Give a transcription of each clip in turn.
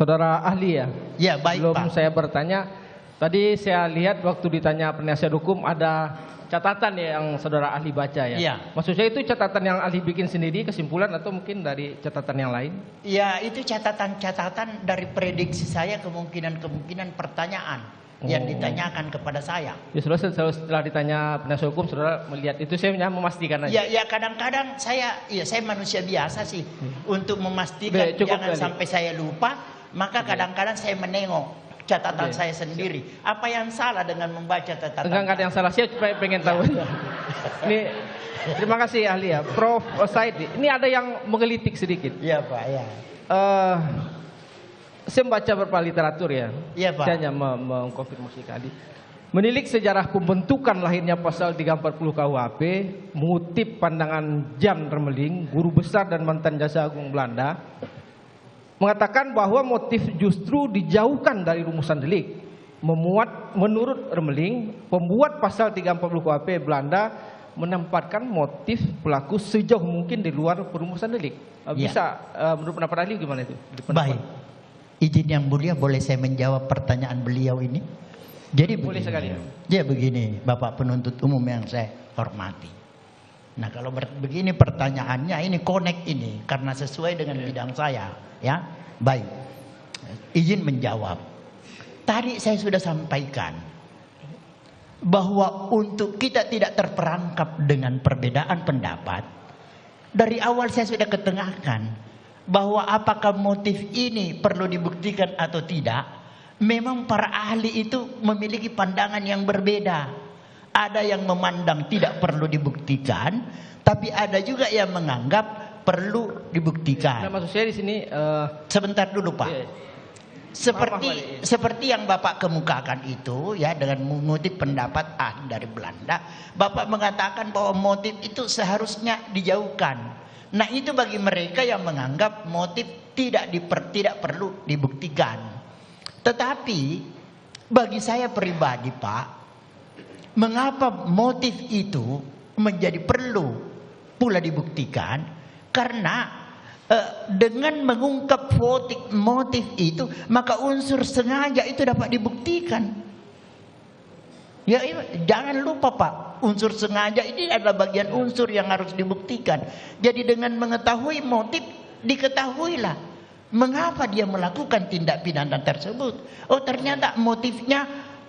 Saudara ahli ya? Ya, baik Belum Pak. saya bertanya, tadi saya lihat waktu ditanya penasihat hukum ada catatan yang saudara ahli baca ya? Iya. Maksud saya itu catatan yang ahli bikin sendiri, kesimpulan atau mungkin dari catatan yang lain? Ya, itu catatan-catatan dari prediksi saya, kemungkinan-kemungkinan pertanyaan yang ditanyakan kepada saya. Ya setelah ditanya penasihat hukum, saudara melihat itu, saya hanya memastikan aja. Ya kadang-kadang saya manusia biasa sih. Untuk memastikan Cukup jangan kali. sampai saya lupa, maka kadang-kadang saya menengok catatan saya sendiri. Apa yang salah dengan membaca catatan? Enggak ada yang salah, saya cuma pengen tahu. Ini terima kasih ahli ya, Prof. Said. Ini ada yang menggelitik sedikit. Iya Pak, ya. Saya membaca beberapa literatur ya. Iya Pak. Saya hanya mengkonfirmasi kali. Menilik sejarah pembentukan lahirnya pasal 340 KUHP, mengutip pandangan Jan Remeling, guru besar dan mantan Jaksa Agung Belanda, mengatakan bahwa motif justru dijauhkan dari rumusan delik. Menurut Remeling, pembuat pasal 340 KUHP Belanda menempatkan motif pelaku sejauh mungkin di luar perumusan delik. Bisa menurut pendapat ahli gimana itu? Baik. Izin yang mulia, boleh saya menjawab pertanyaan beliau ini? Jadi boleh sekali. Ya begini, Bapak penuntut umum yang saya hormati. Nah, kalau begini pertanyaannya, ini connect ini karena sesuai dengan bidang saya, ya. Baik. Izin menjawab. Tadi saya sudah sampaikan bahwa untuk kita tidak terperangkap dengan perbedaan pendapat, dari awal saya sudah ketengahkan bahwa apakah motif ini perlu dibuktikan atau tidak. Memang para ahli itu memiliki pandangan yang berbeda. Ada yang memandang tidak perlu dibuktikan, tapi ada juga yang menganggap perlu dibuktikan. Nah, maksud saya di sini sebentar dulu Pak. Seperti yang Bapak kemukakan itu ya, dengan mengutip pendapat ahli dari Belanda, Bapak mengatakan bahwa motif itu seharusnya dijauhkan. Nah, itu bagi mereka yang menganggap motif tidak perlu dibuktikan. Tetapi bagi saya pribadi Pak, mengapa motif itu menjadi perlu pula dibuktikan? Karena dengan mengungkap motif itu, maka unsur sengaja itu dapat dibuktikan. Ya, jangan lupa Pak, unsur sengaja ini adalah bagian unsur yang harus dibuktikan. Jadi dengan mengetahui motif, diketahuilah mengapa dia melakukan tindak pidana tersebut. Oh, ternyata motifnya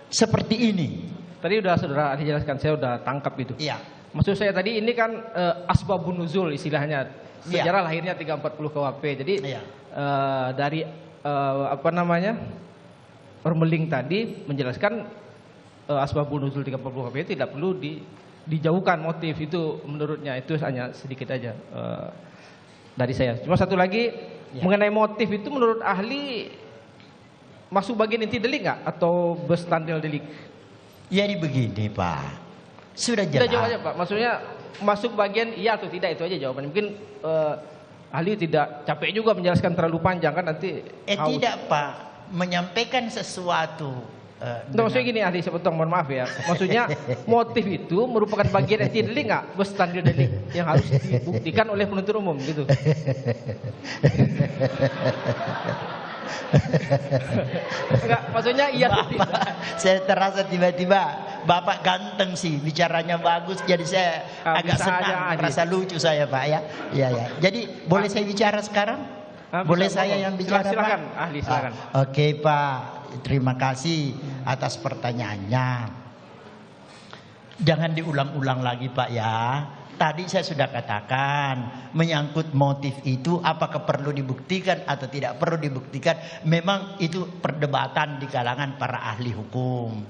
seperti ini. Tadi udah saudara ahli jelaskan, saya udah tangkap itu. Iya. Maksud saya tadi ini kan asbabun nuzul istilahnya, sejarah lahirnya 340 KUHP. Jadi dari apa namanya, Remeling tadi menjelaskan asbabun nuzul 340 KUHP tidak perlu dijauhkan motif itu, menurutnya itu hanya sedikit aja dari saya. Cuma satu lagi mengenai motif itu, menurut ahli masuk bagian inti delik nggak atau bestandil delik? Jadi begini Pak, sudah jelas. Kita jawab aja Pak, maksudnya masuk bagian iya atau tidak, itu aja jawabannya. Mungkin ahli tidak capek juga menjelaskan terlalu panjang kan nanti. Tidak Pak, menyampaikan sesuatu. Maksudnya gini ahli, saya potong, mohon maaf ya. Maksudnya motif itu merupakan bagian inti delik nggak, bestandil delik yang harus dibuktikan oleh penuntut umum gitu. Enggak, maksudnya iya atau tidak. Saya terasa tiba-tiba Bapak ganteng sih, bicaranya bagus, jadi saya agak senang, merasa lucu saya Pak ya. Iya ya. Jadi boleh saya bicara sekarang? Boleh saya yang bicara silakan, Pak? ahli silakan. Oke Pak, terima kasih atas pertanyaannya. Jangan diulang-ulang lagi Pak ya. Tadi saya sudah katakan, menyangkut motif itu apakah perlu dibuktikan atau tidak perlu dibuktikan, memang itu perdebatan di kalangan para ahli hukum.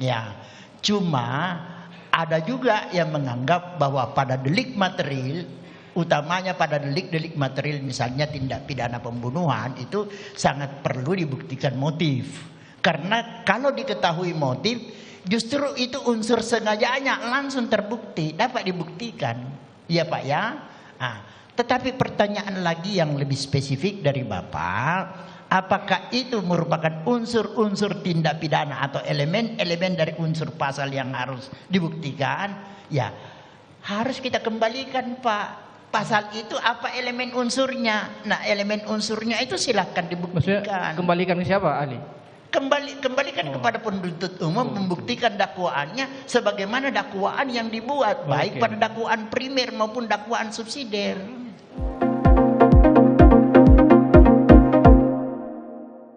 Ya, cuma ada juga yang menganggap bahwa pada delik material, utamanya pada delik-delik material misalnya tindak pidana pembunuhan, itu sangat perlu dibuktikan motif. Karena kalau diketahui motif, justru itu unsur sengajanya langsung terbukti, dapat dibuktikan. Ya Pak ya. Nah, tetapi pertanyaan lagi yang lebih spesifik dari Bapak, apakah itu merupakan unsur-unsur tindak pidana atau elemen-elemen dari unsur pasal yang harus dibuktikan? Ya, harus kita kembalikan Pak pasal itu apa elemen unsurnya. Nah, elemen unsurnya itu silahkan Maksudnya dibuktikan. kembalikan ke siapa, ahli? Kembalikan kepada penuntut umum membuktikan dakwaannya sebagaimana dakwaan yang dibuat, baik pada dakwaan primer maupun dakwaan subsidiar.